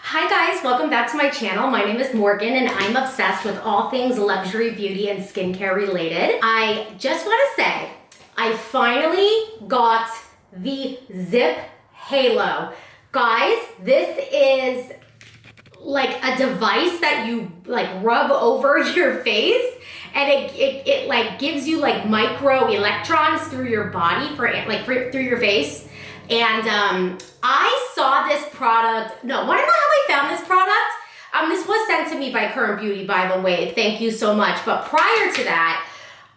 Hi guys, welcome back to my channel. My name is Morgan and I'm obsessed with all things luxury, beauty, and skincare related. I just want to say, I finally got the ZIIP Halo. Guys, this is like a device that you like rub over your face and it like gives you like micro electrons through your body through your face. And I saw this product. No, wanna know how I found this product? This was sent to me by Current Beauty, by the way. Thank you so much. But prior to that,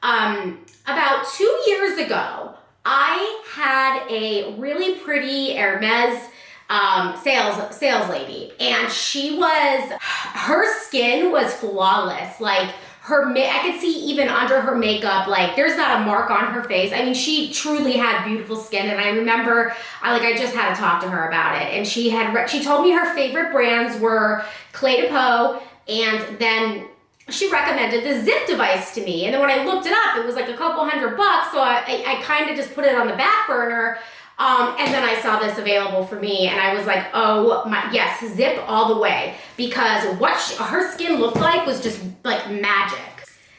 about 2 years ago, I had a really pretty Hermes sales lady, and her skin was flawless. Like I could see even under her makeup, like there's not a mark on her face. I mean, she truly had beautiful skin, and I remember I just had to talk to her about it. And she told me her favorite brands were Clé de Peau, and then she recommended the ZIIP device to me. And then when I looked it up, it was like a couple $100, so I kind of just put it on the back burner. And then I saw this available for me, and I was like, oh my, yes, ZIIP all the way, because what her skin looked like was just like magic.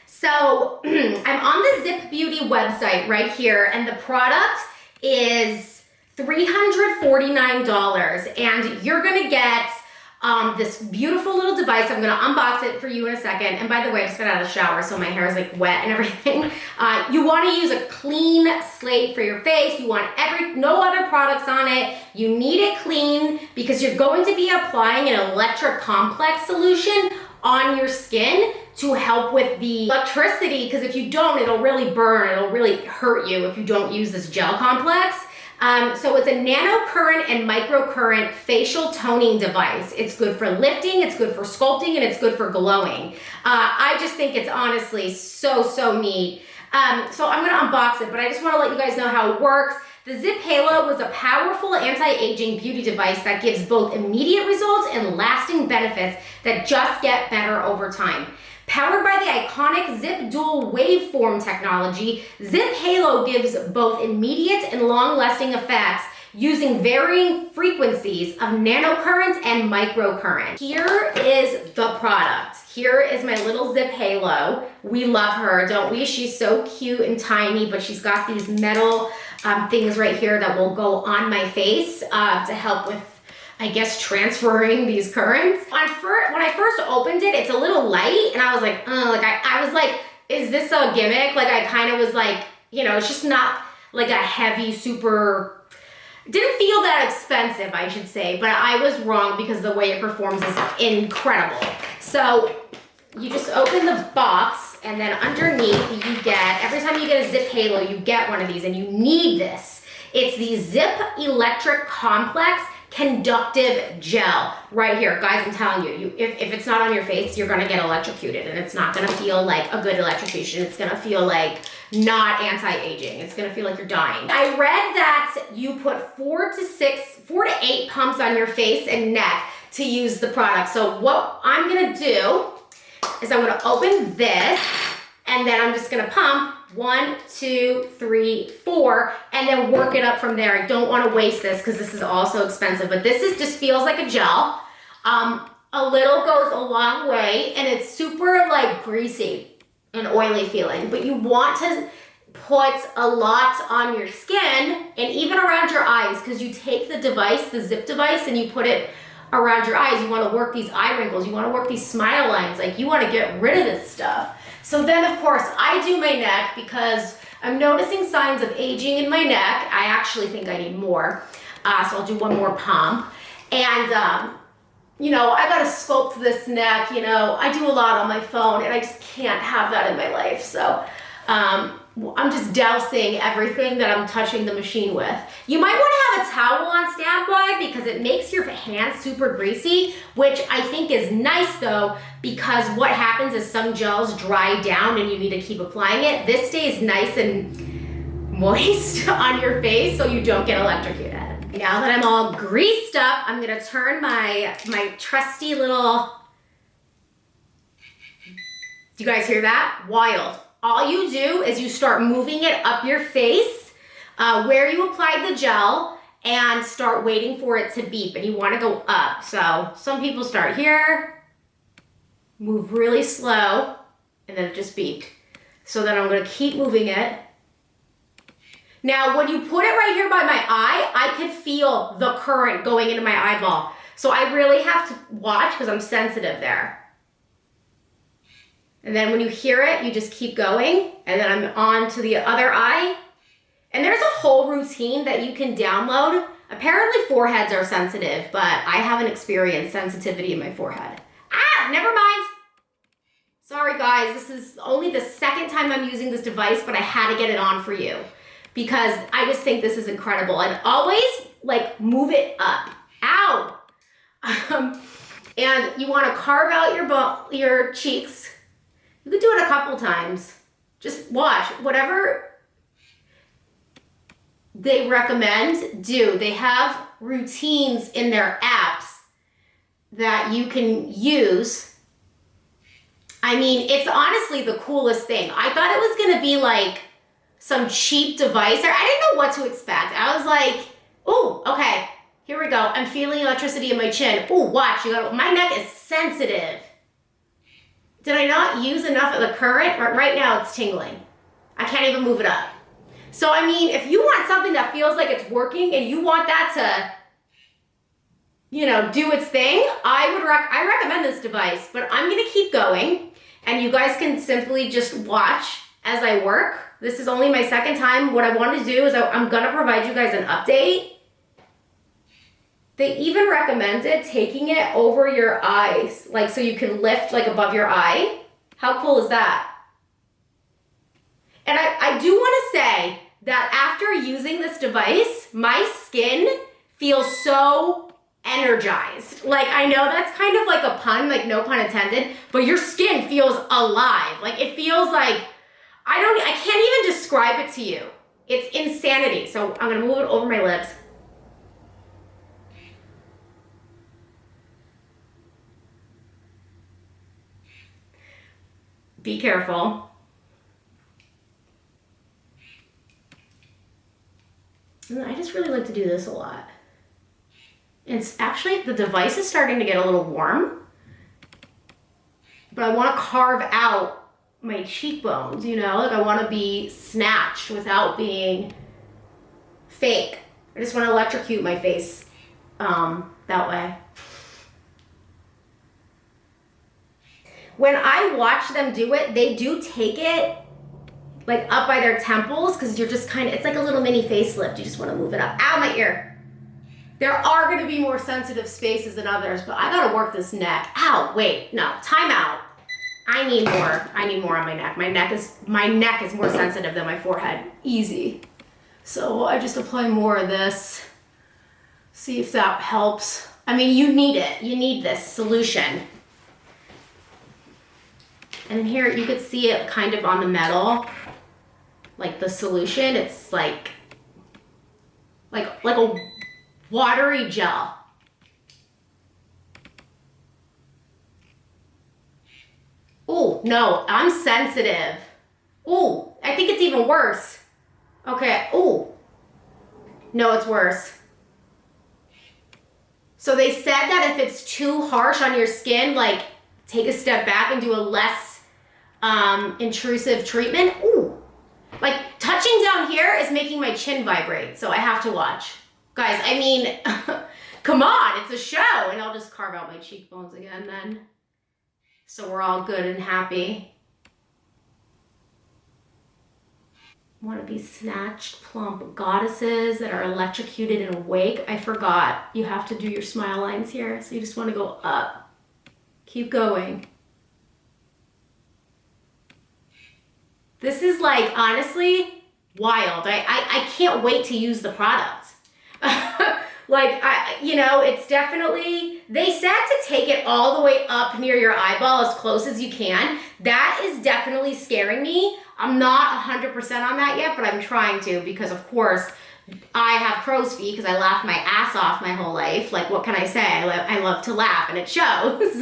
So I'm on the ZIIP Beauty website right here, and the product is $349, and you're gonna get this beautiful little device. I'm gonna unbox it for you in a second. And by the way, I just got out of the shower, so my hair is like wet and everything. You wanna use a clean slate for your face. You want no other products on it. You need it clean because you're going to be applying an electric complex solution on your skin to help with the electricity, because if you don't, it'll really burn, it'll really hurt you if you don't use this gel complex. So it's a nanocurrent and microcurrent facial toning device. It's good for lifting, it's good for sculpting, and it's good for glowing. I just think it's honestly so neat. So I'm gonna unbox it, but I just wanna let you guys know how it works. The ZIIP Halo was a powerful anti-aging beauty device that gives both immediate results and lasting benefits that just get better over time. Powered by the iconic ZIIP dual waveform technology, ZIIP Halo gives both immediate and long-lasting effects using varying frequencies of nanocurrent and microcurrent. Here is the product. Here is my little ZIIP Halo. We love her, don't we? She's so cute and tiny, but she's got these metal things right here that will go on my face to help with, I guess, transferring these currents. When I first opened it, it's a little light, and I was like, I was like, is this a gimmick? Like, I kind of was like, it's just not like a heavy, super, didn't feel that expensive, I should say, but I was wrong because the way it performs is incredible. So you just open the box, and then underneath you get, every time you get a ZIIP Halo, you get one of these, and you need this. It's the ZIIP Electric Complex Conductive Gel right here. Guys, I'm telling you, if it's not on your face, you're gonna get electrocuted, and it's not gonna feel like a good electrocution. It's gonna feel like not anti-aging. It's gonna feel like you're dying. I read that you put 4 to 8 pumps on your face and neck to use the product. So what I'm gonna do is I'm gonna open this, and then I'm just gonna pump 1, 2, 3, 4, and then work it up from there. I don't want to waste this because this is also expensive, but this just feels like a gel. A little goes a long way, and it's super like greasy and oily feeling, but you want to put a lot on your skin and even around your eyes, because you take the device, the ZIIP device, and you put it around your eyes. You want to work these eye wrinkles, you want to work these smile lines, like you want to get rid of this stuff. So then, of course, I do my neck because I'm noticing signs of aging in my neck. I actually think I need more. So I'll do one more pump. And, I gotta sculpt this neck. I do a lot on my phone, and I just can't have that in my life. So I'm just dousing everything that I'm touching the machine with. You might want to have a towel on standby because it makes your hands super greasy, which I think is nice though, because what happens is some gels dry down and you need to keep applying it. This stays nice and moist on your face so you don't get electrocuted. Now that I'm all greased up, I'm gonna turn my trusty little, do you guys hear that? Wild. All you do is you start moving it up your face where you applied the gel, and start waiting for it to beep, and you want to go up. So some people start here, move really slow, and then it just beeped. So then I'm going to keep moving it. Now, when you put it right here by my eye, I could feel the current going into my eyeball. So I really have to watch because I'm sensitive there. And then when you hear it, you just keep going, and then I'm on to the other eye. And there's a whole routine that you can download. Apparently foreheads are sensitive, but I haven't experienced sensitivity in my forehead. Ah, never mind. Sorry guys, this is only the second time I'm using this device, but I had to get it on for you because I just think this is incredible. And always like move it up. Ow. And you want to carve out your cheeks. You could do it a couple times. Just watch. Whatever they recommend, do. They have routines in their apps that you can use. I mean, it's honestly the coolest thing. I thought it was going to be like some cheap device. I didn't know what to expect. I was like, oh, okay, here we go. I'm feeling electricity in my chin. Oh, watch. My neck is sensitive. Did I not use enough of the current? Right now it's tingling. I can't even move it up. So, I mean, if you want something that feels like it's working and you want that to, you know, do its thing, I recommend this device, but I'm going to keep going and you guys can simply just watch as I work. This is only my second time. What I want to do is I'm going to provide you guys an update. They even recommended taking it over your eyes, like so you can lift like above your eye. How cool is that? And I do want to say that after using this device, my skin feels so energized. Like, I know that's kind of like a pun, like no pun intended, but your skin feels alive. Like it feels like, I can't even describe it to you. It's insanity. So I'm gonna move it over my lips. Be careful. I just really like to do this a lot. It's actually, the device is starting to get a little warm, but I want to carve out my cheekbones, you know? Like I want to be snatched without being fake. I just want to electrocute my face that way. When I watch them do it, they do take it like up by their temples because you're just kind of, it's like a little mini facelift. You just want to move it up. Ow, my ear. There are going to be more sensitive spaces than others, but I got to work this neck. Ow, wait, no, time out. I need more on my neck. My neck is more sensitive than my forehead. Easy. So I just apply more of this. See if that helps. I mean, you need it. You need this solution. And then here you could see it kind of on the metal, like the solution. It's like a watery gel. Oh, no, I'm sensitive. Oh, I think it's even worse. Okay, oh, no, it's worse. So they said that if it's too harsh on your skin, like take a step back and do a less intrusive treatment. Ooh, like touching down here is making my chin vibrate, so I have to watch. Guys, I mean, come on, it's a show. And I'll just carve out my cheekbones again then. So we're all good and happy. Want to be snatched, plump goddesses that are electrocuted and awake. I forgot, you have to do your smile lines here. So you just want to go up. Keep going. This is like, honestly, wild. I can't wait to use the product. Like, you know, it's definitely, they said to take it all the way up near your eyeball as close as you can. That is definitely scaring me. I'm not 100% on that yet, but I'm trying to because, of course, I have crow's feet because I laughed my ass off my whole life. Like, what can I say? I love to laugh, and it shows.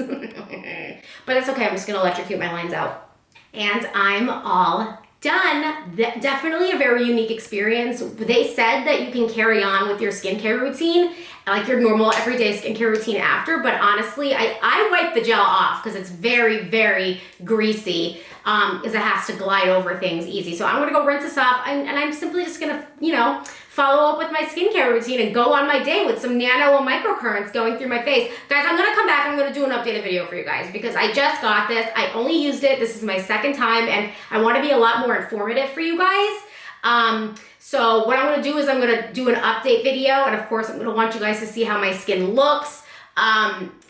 But it's okay. I'm just going to electrocute my lines out. And I'm all done. Definitely a very unique experience. They said that you can carry on with your skincare routine, like your normal everyday skincare routine after, but honestly, I wipe the gel off because it's very, very greasy, because it has to glide over things easy. So I'm gonna go rinse this off, and I'm simply just gonna, you know, follow up with my skincare routine and go on my day with some nano and microcurrents going through my face. Guys, I'm gonna come back, I'm gonna do an updated video for you guys because I just got this. I only used it, this is my second time, and I wanna be a lot more informative for you guys. So what I'm gonna do is I'm gonna do an update video, and of course I'm gonna want you guys to see how my skin looks,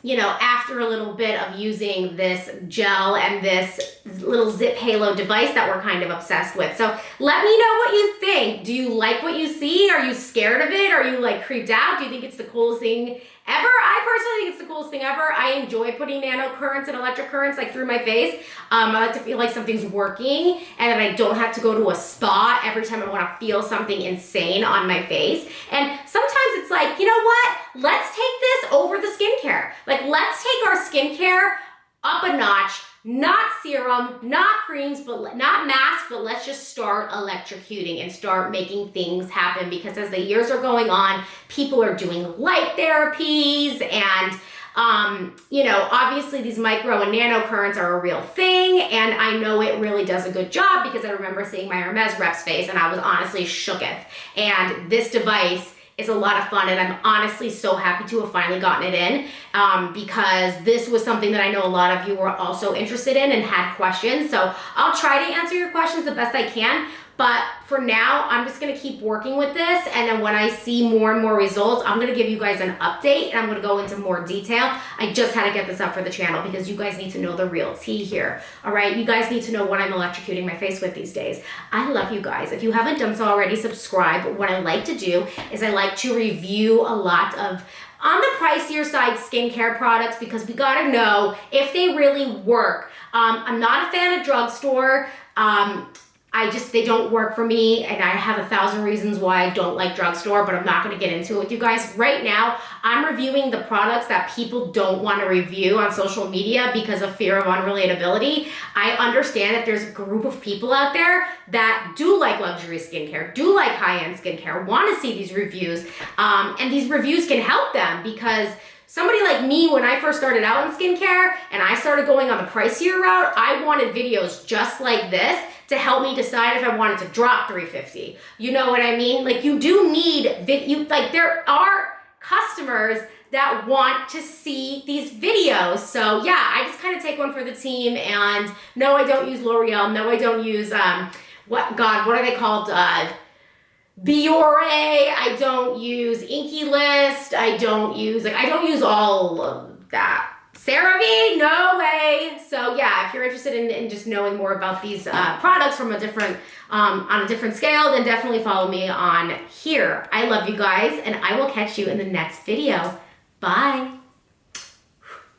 you know, after a little bit of using this gel and this little ZIIP halo device that we're kind of obsessed with. So let me know what you think. Do you like what you see? Are you scared of it? Are you like creeped out? Do you think it's the coolest thing ever? I personally think it's the coolest thing ever. I enjoy putting nano currents and electric currents like through my face. I like to feel like something's working and that I don't have to go to a spa every time I want to feel something insane on my face. And sometimes it's like, you know what? Let's take this over the skincare. Like, let's take our skincare up a notch. Not serum, not creams, but not masks, but let's just start electrocuting and start making things happen, because as the years are going on, people are doing light therapies, and you know, obviously these micro and nano currents are a real thing, and I know it really does a good job because I remember seeing my Hermes rep's face and I was honestly shooketh. And this device is a lot of fun, and I'm honestly so happy to have finally gotten it in, because this was something that I know a lot of you were also interested in and had questions. So I'll try to answer your questions the best I can, but for now, I'm just gonna keep working with this, and then when I see more and more results, I'm gonna give you guys an update, and I'm gonna go into more detail. I just had to get this up for the channel because you guys need to know the real tea here, all right? You guys need to know what I'm electrocuting my face with these days. I love you guys. If you haven't done so already, subscribe. What I like to do is I like to review a lot of on the pricier side skincare products, because we gotta know if they really work. I'm not a fan of drugstore. They don't work for me, and I have 1,000 reasons why I don't like drugstore, but I'm not gonna get into it with you guys. Right now, I'm reviewing the products that people don't wanna review on social media because of fear of unrelatability. I understand that there's a group of people out there that do like luxury skincare, do like high-end skincare, wanna see these reviews, and these reviews can help them, because somebody like me, when I first started out in skincare and I started going on the pricier route, I wanted videos just like this to help me decide if I wanted to drop $350. You know what I mean? Like, you do need like, there are customers that want to see these videos. So yeah, I just kind of take one for the team. And no, I don't use L'Oreal. No, I don't use, what are they called? Biore. I don't use Inky List. I don't use all of that. CeraVe, no way. So yeah, if you're interested in just knowing more about these products from a different, on a different scale, then definitely follow me on here. I love you guys, and I will catch you in the next video. Bye.